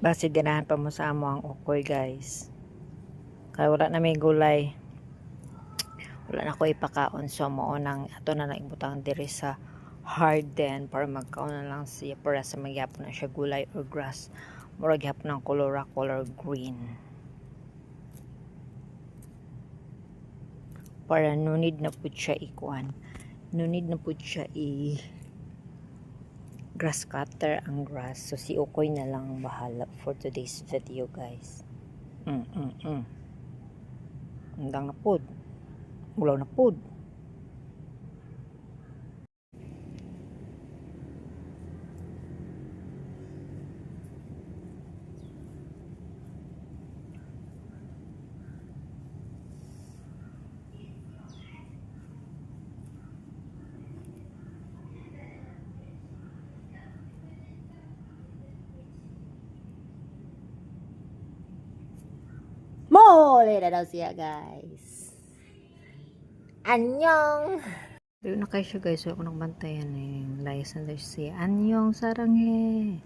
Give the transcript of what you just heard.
Basi dinahan pa mo sa amo ang ukoy guys. Kaya wala na may gulay. Wala na ko ipakaon so mo nang ato na lang ibutang diri sa harden para magkaon na lang siya para sa magyapon na siya gulay or grass. Murag gyapon ng color green. Para nunid na pud siya ikuan. Nunid na pud siya grass cutter ang grass. So si Ukoy na lang bahala for today's video guys. Andang na pud. Ulaw na pud. Mole na daw siya guys. Anyong! Pero na kayo siya guys. So ako nagbantayan eh. Layas na daw siya. Anyong sarang he.